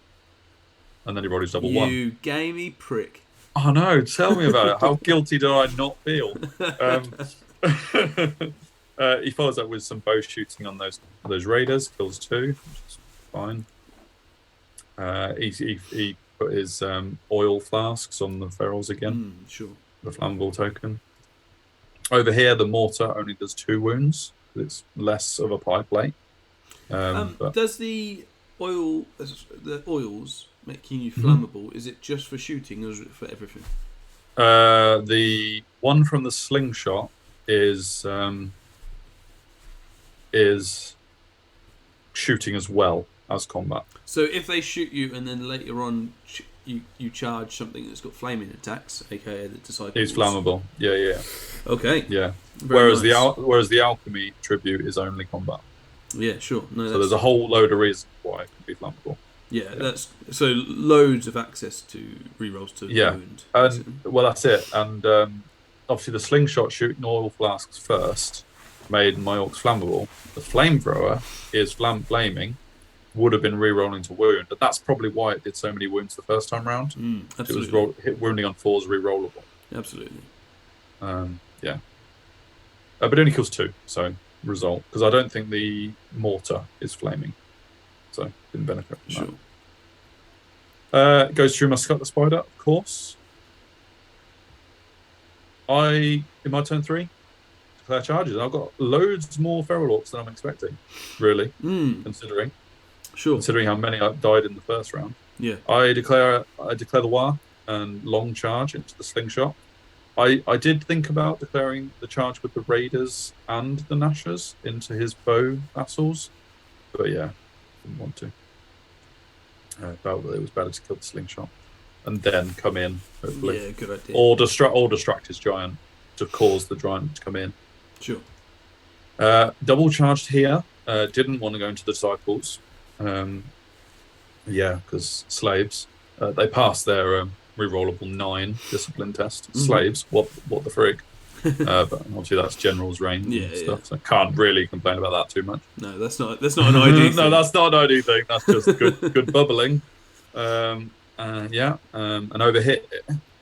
And then he rolled his double 1. You gamey prick. Oh, no. Tell me about it. How guilty did I not feel? He follows up with some bow shooting on those raiders. Kills 2, which is fine. He put his oil flasks on the ferals again. Sure. The flammable token. Over here, the mortar only does 2 wounds. It's less of a pie plate. Does the oils making you flammable, is it just for shooting or is it for everything? The one from the slingshot is shooting as well as combat. So if they shoot you and then later on you charge something that's got flaming attacks, aka the disciples, it's flammable. Yeah. Okay. Yeah. Very whereas nice. whereas the alchemy tribute is only combat. Yeah, sure. No, so there's a whole load of reasons why it can be flammable. Yeah, that's so loads of access to rerolls to wound. Well, that's it. And obviously the slingshot shooting oil flasks first made my orcs flammable. The flamethrower is flaming, would have been re-rolling to wound, and that's probably why it did so many wounds the first time round. Absolutely. It was wounding on 4s re-rollable. Absolutely. Yeah. But it only kills 2, so result, because I don't think the mortar is flaming. So didn't benefit from that. Goes through my Scott the Spider, of course. In my turn 3, declare charges. I've got loads more feral orcs than I'm expecting, really, considering how many I died in the first round. Yeah. I declare the war and long charge into the slingshot. I did think about declaring the charge with the raiders and the gnashers into his bow vassals, but yeah, didn't want to. Felt that it was better to kill the slingshot and then come in, hopefully. Yeah, good idea. Or distract his giant to cause the giant to come in. Sure. Double charged here. Didn't want to go into the disciples. Because slaves. They passed their rerollable 9 discipline test. Slaves, what the frig? But obviously that's general's range and stuff, so I can't really complain about that too much. No, that's not an ID thing. No, that's not an ID thing. That's just good bubbling. And over here,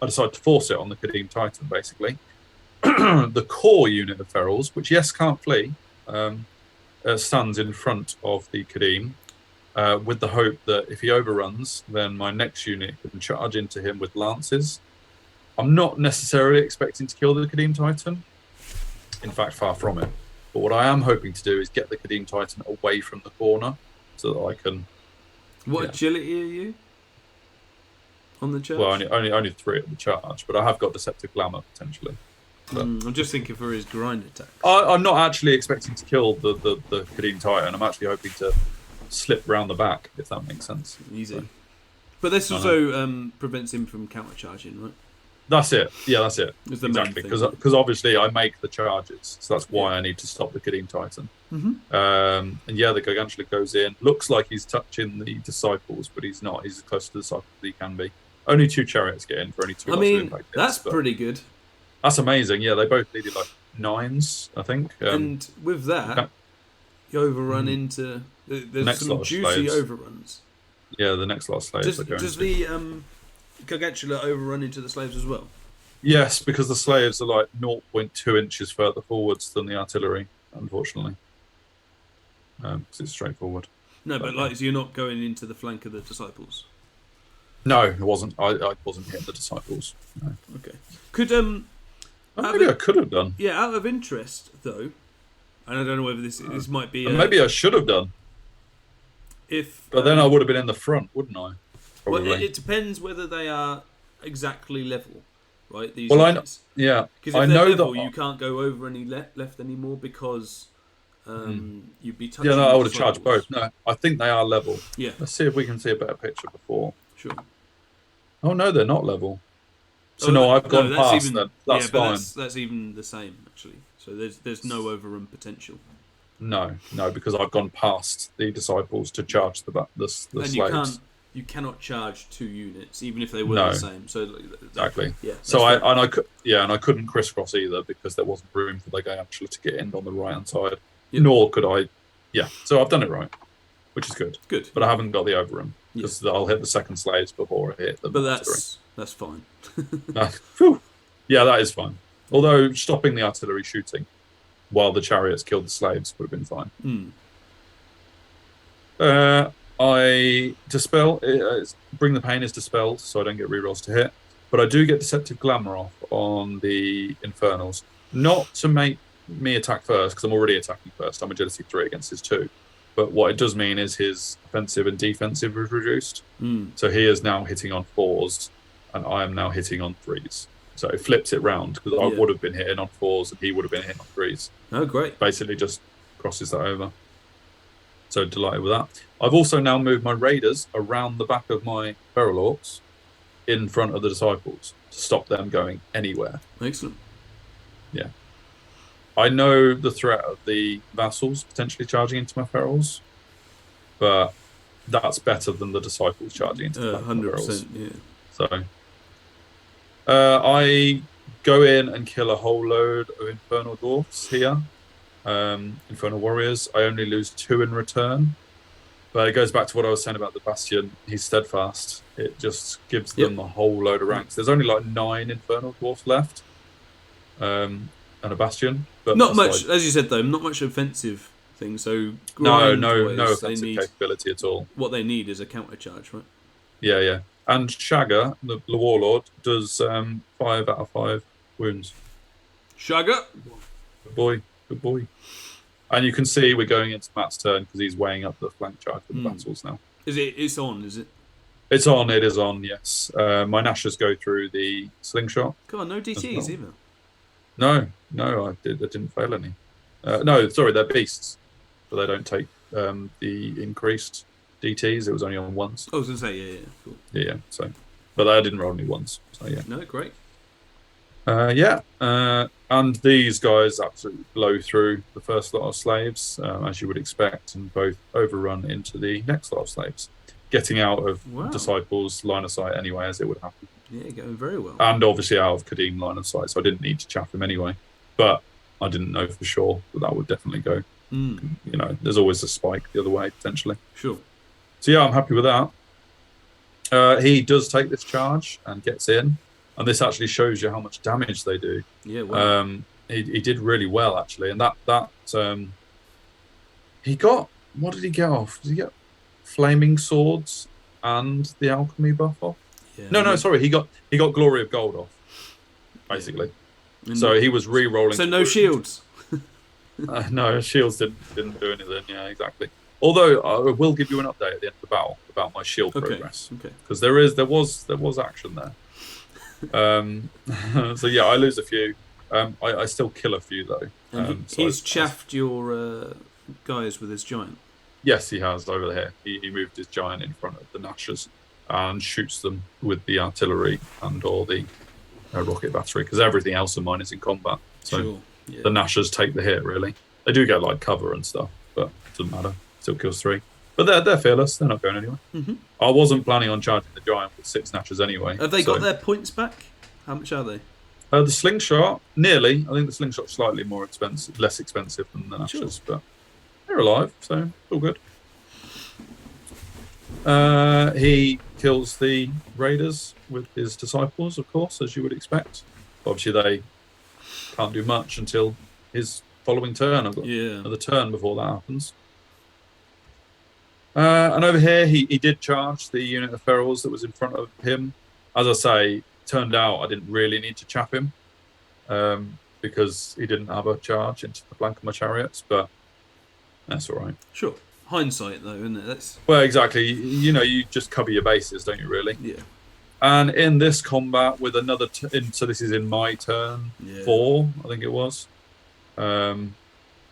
I decided to force it on the Kadim Titan, basically. The core unit of ferals, which can't flee, stands in front of the Kadim, with the hope that if he overruns, then my next unit can charge into him with lances. I'm not necessarily expecting to kill the Kadim Titan. In fact, far from it. But what I am hoping to do is get the Kadim Titan away from the corner so that I can... What agility are you on the charge? Well, only 3 at the charge, but I have got Deceptive Glamour, potentially. I'm just thinking for his grind attack. I'm not actually expecting to kill the Kadim Titan. I'm actually hoping to slip round the back, if that makes sense. Easy. But this also prevents him from counter-charging, right? That's it. Yeah, that's it. Is the Exactly. main thing. Because obviously I make the charges. So that's why I need to stop the Kadim Titan. And yeah, the Gargantua goes in. Looks like he's touching the Disciples, but he's not. He's as close to the Disciples as he can be. Only 2 chariots get in for only 2 lots of impact hits, that's pretty good. That's amazing. Yeah, they both needed like 9s, I think. And with that, you overrun into... There's some juicy overruns. Yeah, the next lot of slaves are going Does the Gargantula overrun into the slaves as well? Yes, because the slaves are like 0.2 inches further forwards than the artillery, unfortunately. Because it's straightforward. No, but like, so you're not going into the flank of the Disciples? No, it wasn't. I wasn't hitting the Disciples. No. Okay. Could maybe I could have done. Yeah, out of interest though, and I don't know whether this might be. Maybe I should have done. But then I would have been in the front, wouldn't I? Probably. Well, it depends whether they are exactly level, right? These units. Because if they're level, you can't go over any left anymore because you'd be touching. Yeah, no, I would have charged both. No, I think they are level. Yeah. Let's see if we can see a better picture before. Sure. Oh no, they're not level. So I've gone past that. That's fine. That's even the same actually. So there's no overrun potential. No, because I've gone past the Disciples to charge the slaves. You cannot charge 2 units, even if they were the same. So exactly. Yeah. So I couldn't crisscross either because there wasn't room for the Gargantula to get in on the right hand side. Yep. Nor could I. Yeah. So I've done it right, which is good. Good. But I haven't got the overrun because I'll hit the second slaves before I hit the. But that's fine. Yeah, that is fine. Although stopping the artillery shooting while the chariots killed the slaves would have been fine. I dispel. Bring the Pain is dispelled, so I don't get rerolls to hit. But I do get Deceptive Glamour off on the Infernals. Not to make me attack first, because I'm already attacking first. I'm Agility 3 against his 2. But what it does mean is his offensive and defensive is reduced. So he is now hitting on 4s, and I am now hitting on 3s. So it flips it round, because I would have been hitting on 4s, and he would have been hitting on 3s. Oh, great. Basically just crosses that over. So delighted with that. I've also now moved my Raiders around the back of my Feral Orcs in front of the Disciples to stop them going anywhere. Excellent. Yeah. I know the threat of the Vassals potentially charging into my Ferals, but that's better than the Disciples charging into the 100%, yeah. So I go in and kill a whole load of Infernal Dwarves here. Infernal Warriors. I only lose 2 in return. But it goes back to what I was saying about the Bastion. He's steadfast. It just gives them a whole load of ranks. There's only like 9 Infernal Dwarfs left. And a Bastion. But not much, as you said though, not much offensive thing. So no offensive capability at all. What they need is a counter charge, right? Yeah. And Shagger, the Warlord, does 5 out of 5 wounds. Shagger? Good boy. And you can see we're going into Matt's turn because he's weighing up the flank charge for the battles now. It's on, is it? It's on, it is on, yes. My Nashers go through the slingshot. God, no DTs either. No, I didn't fail any. No, sorry, they're beasts. But they don't take the increased DTs. It was only on 1s. I was going to say, yeah, cool. Yeah, so. But I didn't roll any 1s, so yeah. No, great. And these guys absolutely blow through the first lot of slaves, as you would expect, and both overrun into the next lot of slaves, getting out of Disciples' line of sight anyway, as it would happen. Yeah, going very well. And obviously out of Kadim line of sight, so I didn't need to chaff him anyway. But I didn't know for sure that would definitely go. You know, there's always a spike the other way, potentially. Sure. So yeah, I'm happy with that. He does take this charge and gets in. And this actually shows you how much damage they do. Yeah, wow. He did really well, actually. And he got... What did he get off? Did he get Flaming Swords and the Alchemy buff off? Yeah, no, sorry. He got Glory of Gold off, basically. Yeah. So he was re-rolling. So no shields? No, shields didn't do anything. Yeah, exactly. Although I will give you an update at the end of the battle about my shield progress. Okay. Because there was action there. So yeah, I lose a few. I still kill a few though. He's chaffed your guys with his giant. Yes, he has over here. He moved his giant in front of the Nashers and shoots them with the artillery and or the rocket battery, because everything else of mine is in combat. So Sure. Yeah. the Nashers take the hit, really. They do get like cover and stuff, but it doesn't matter. Still kills 3. But they're fearless. They're not going anywhere. Mm-hmm. I wasn't planning on charging the giant with 6 Nashers anyway. Have they got their points back? How much are they? The slingshot, nearly. I think the slingshot's slightly more expensive, less expensive than the Nashers, but they're alive, so it's all good. He kills the raiders with his disciples, of course, as you would expect. Obviously, they can't do much until his following turn. I've got another turn before that happens. And over here, he did charge the unit of ferals that was in front of him. As I say, turned out I didn't really need to chap him because he didn't have a charge into the flank of my chariots, but that's all right. Sure. Hindsight, though, isn't it? Well, exactly. You just cover your bases, don't you, really? Yeah. And in this combat with another... so this is in my turn 4, I think it was. Is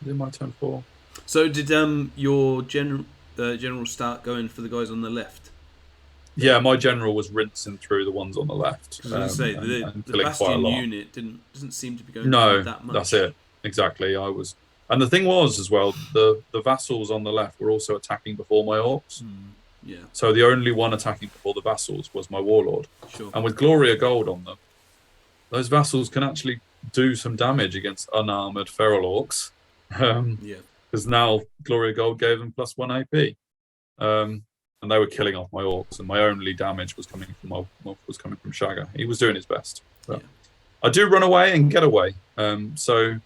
it my turn 4? So did your general start going for the guys on the left? Yeah, my general was rinsing through the ones on the left. I was going to say, the Bastion unit doesn't seem to be going that much. That's it. Exactly. And the thing was, as well, the vassals on the left were also attacking before my orcs. Yeah. So the only one attacking before the vassals was my warlord. Sure. And with Gloria Gold on them, those vassals can actually do some damage against unarmored feral orcs. Because now Gloria Gold gave them +1 AP. And they were killing off my orcs, and my only damage was coming from Shagger. He was doing his best. But I do run away and get away. So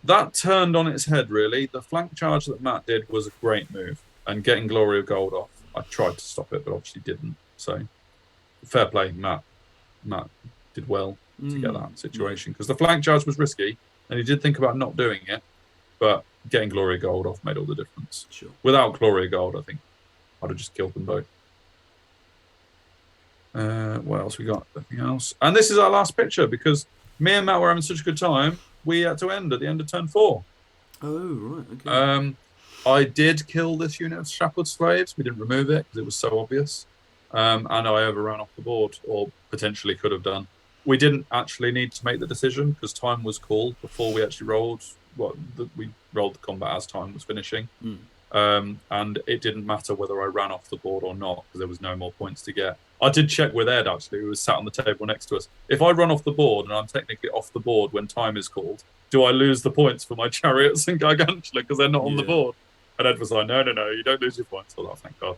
that turned on its head, really. The flank charge that Matt did was a great move, and getting Glory of Gold off. I tried to stop it, but obviously didn't. So fair play, Matt. Matt did well to get that situation, because the flank charge was risky, and he did think about not doing it, but getting Glory of Gold off made all the difference. Sure. Without Glory of Gold, I think I'd have just killed them both. What else we got? Anything else? And this is our last picture, because me and Matt were having such a good time, we had to end at the end of turn 4. Oh, right. Okay. I did kill this unit of shackled slaves. We didn't remove it because it was so obvious. And I overran off the board, or potentially could have done. We didn't actually need to make the decision because time was called before we actually rolled. We rolled the combat as time was finishing. And it didn't matter whether I ran off the board or not because there was no more points to get. I did check with Ed, actually, who was sat on the table next to us. If I run off the board and I'm technically off the board when time is called, do I lose the points for my chariots and gargantula because they're not on the board? And Ed was like, no, you don't lose your points. Oh, thank God.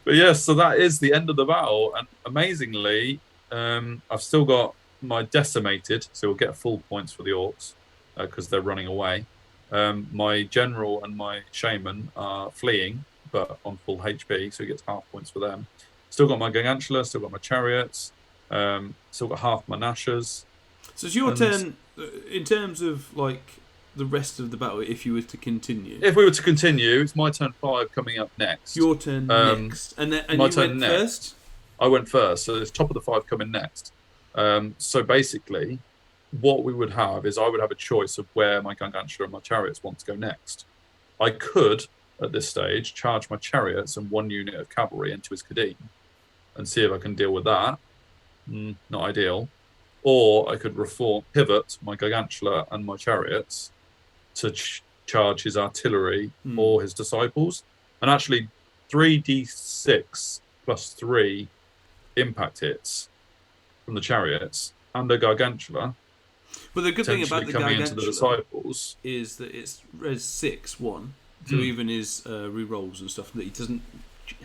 But yes, so that is the end of the battle. And amazingly, I've still got my decimated, so we'll get full points for the orcs because they're running away. My general and my shaman are fleeing, but on full HP, so he gets half points for them. Still got my gargantula, still got my chariots, still got half my nashers. So it's your turn in terms of like the rest of the battle. If you were to continue, if we were to continue, it's my turn 5 coming up next. Your turn next, and you went first. I went first, so it's top of the 5 coming next. So basically, what we would have is I would have a choice of where my gargantula and my chariots want to go next. I could, at this stage, charge my chariots and 1 unit of cavalry into his Kadim and see if I can deal with that. Not ideal. Or I could pivot my gargantula and my chariots to charge his artillery or his disciples. And actually, 3d6 plus 3 impact hits from the chariots and the gargantula. But the good thing about the gargantula the disciples is that it's res 6/1, so even his re-rolls and stuff that he doesn't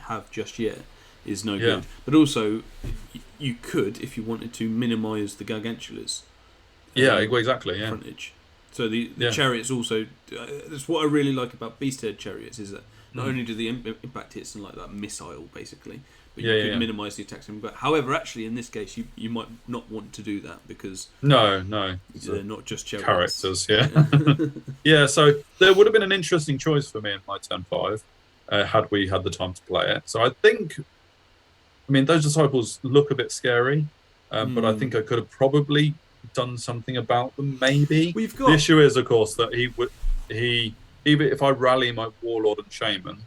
have just yet is no good. But also, you could, if you wanted to, minimise the gargantulas. Exactly. Frontage. So the chariots also. That's what I really like about Beasthead chariots is that not only do the impact hits and like that missile basically, but you could minimise the attacks. But however, actually in this case, you might not want to do that because no, they're not just chariots. Characters. So there would have been an interesting choice for me in my turn 5 had we had the time to play it. So I think, those disciples look a bit scary, but I think I could have probably done something about them. Maybe the issue is, of course, that even if I rally my warlord and shaman,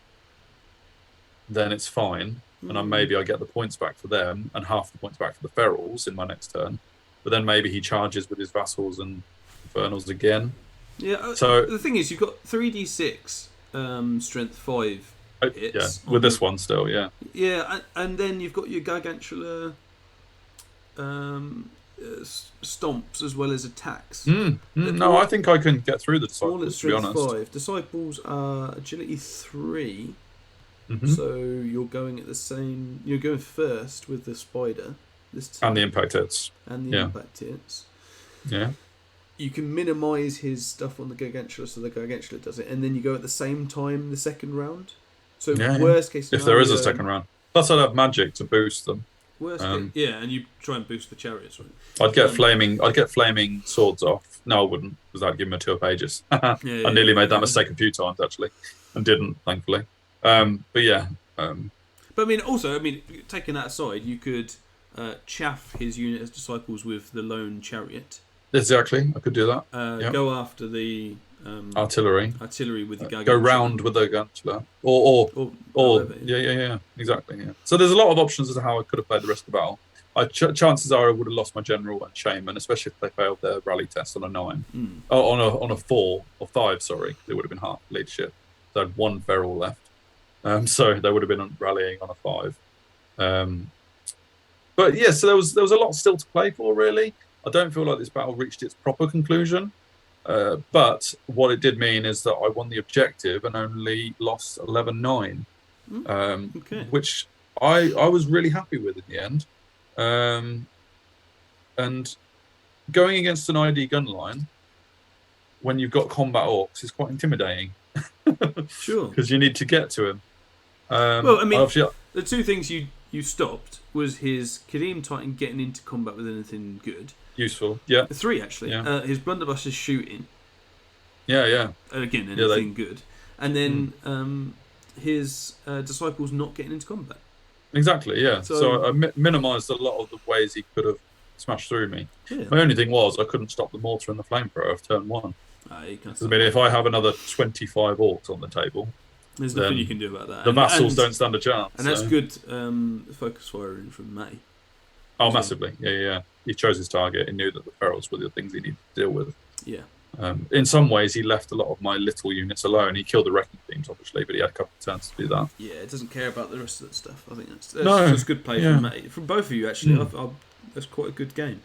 then it's fine. and maybe I get the points back for them and half the points back for the ferals in my next turn. But then maybe he charges with his vassals and infernals again. Yeah. So the thing is, you've got 3d6 strength 5 hits. With this one still, yeah. Yeah, and then you've got your gargantular stomps as well as attacks. No, I think I can get through the disciples. All at strength 5. Disciples are agility 3. So you're going at the same. You're going first with the spider. This time. And the impact hits. Impact hits. Yeah. You can minimise his stuff on the gargantula, so the gargantula does it, and then you go at the same time the second round. So worst case scenario, if there is a second round. Plus, I'd have magic to boost them. Worst case, and you try and boost the chariots. Right? I'd get flaming swords off. No, I wouldn't, because that'd give me 2 pages. I nearly made that mistake a few times actually, and didn't, thankfully. But yeah. But I mean, taking that aside, you could chaff his unit as disciples with the lone chariot. Exactly, I could do that. Go after the artillery with the gargantula. Go round with the gargantula, or yeah, exactly. Yeah. So there's a lot of options as to how I could have played the rest of the battle. Chances are I would have lost my general and shaman, especially if they failed their rally test on a 9, on a 4 or 5. Sorry, it would have been half leadership. So I had 1 feral left. So they would have been rallying on a 5. But yeah, so there was a lot still to play for, really. I don't feel like this battle reached its proper conclusion. But what it did mean is that I won the objective and only lost 11-9, which I was really happy with in the end. And going against an ID gun line when you've got combat orcs is quite intimidating. Sure. Because you need to get to him. Well, I mean, the 2 things you stopped was his Kadim Titan getting into combat with anything good. Useful, yeah. 3 actually. Yeah. His blunderbuss is shooting. Yeah. Again, anything good. And then his disciples not getting into combat. Exactly, yeah. So I minimised a lot of the ways he could have smashed through me. Yeah. My only thing was I couldn't stop the mortar and the flamethrower of turn 1. If I have another 25 orcs on the table, there's nothing you can do about that. The vassals don't stand a chance. And that's good focus firing from Matty. Oh, massively. Yeah. He chose his target. He knew that the ferals were the things he needed to deal with. Yeah. In some ways, he left a lot of my little units alone. He killed the wrecking teams, obviously, but he had a couple of turns to do that. Yeah, it doesn't care about the rest of that stuff. I think that's good play from Matty. From both of you, actually. That's quite a good game.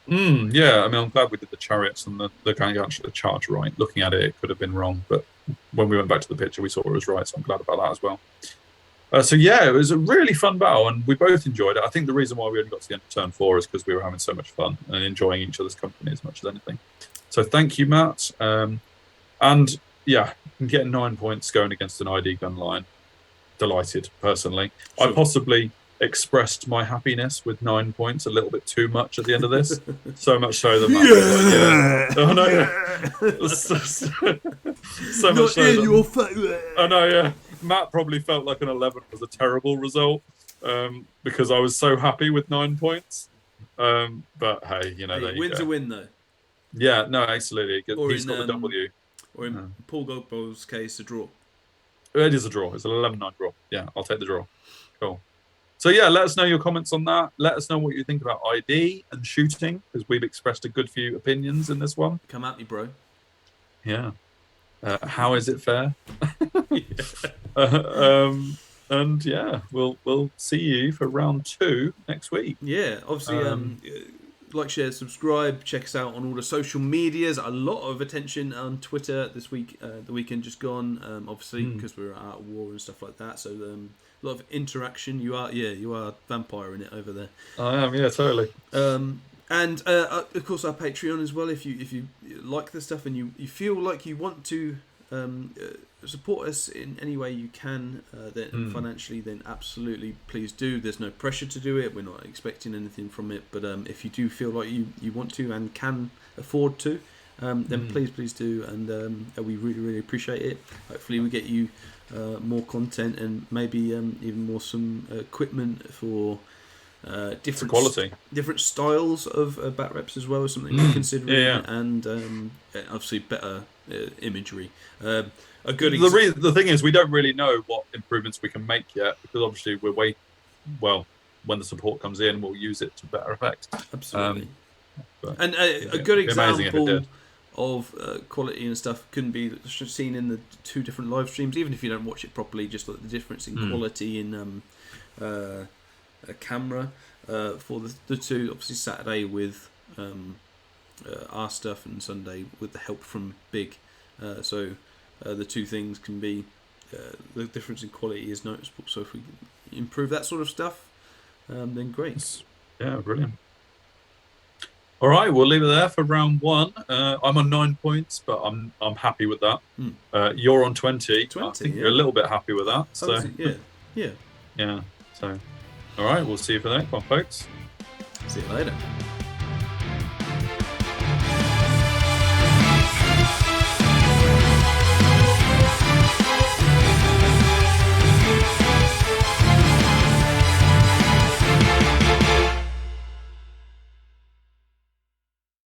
Yeah, I mean, I'm glad we did the chariots and the gargantular charge right. Looking at it, it could have been wrong, but when we went back to the picture, we saw it was right, so I'm glad about that as well. So yeah, it was a really fun battle, and we both enjoyed it. I think the reason why we only got to the end of turn 4 is because we were having so much fun and enjoying each other's company as much as anything. So thank you, Matt. And yeah, getting 9 points going against an ID gun line, delighted personally. Sure. I possibly expressed my happiness with 9 points a little bit too much at the end of this, so much so that Matt was like, so much so that I know, yeah. Matt probably felt like an 11 was a terrible result because I was so happy with 9 points. But hey, there you win's go. A win, though. Yeah, no, absolutely. He's got the W. Or in Paul Gogbow's case, a draw. It is a draw. It's an 11-9 draw. Yeah, I'll take the draw. Cool. So yeah, let us know your comments on that. Let us know what you think about ID and shooting, because we've expressed a good few opinions in this one. Come at me, bro. Yeah. How is it fair? And yeah, we'll see you for round 2 next week. Yeah, obviously, like, share, subscribe. Check us out on all the social medias. A lot of attention on Twitter this week. The weekend just gone, obviously, because we were out of war and stuff like that. So a lot of interaction. You are vampire in it over there. I am, yeah, totally. And of course our Patreon as well. If you like the stuff and you feel like you want to support us in any way you can, then financially, then absolutely please do. There's no pressure to do it. We're not expecting anything from it. But if you do feel like you want to and can afford to, then please do. And we really, really appreciate it. Hopefully we get you more content and maybe even more some equipment for different quality, different styles of bat reps as well, is something we're considering, and obviously better imagery. The thing is, we don't really know what improvements we can make yet, because obviously we're when the support comes in, we'll use it to better effect. Absolutely. But and a good it'd be amazing if it example did. of quality and stuff can be seen in the 2 different live streams, even if you don't watch it properly, just like the difference in quality in a camera for the 2, obviously Saturday with our stuff and Sunday with the help from Big. So the 2 things can be, the difference in quality is noticeable. So if we improve that sort of stuff, then great. Yeah, brilliant. All right, we'll leave it there for round 1. I'm on 9 points, but I'm happy with that. You're on 20. I think you're a little bit happy with that. So yeah. So, all right, we'll see you for the next one, folks. See you later.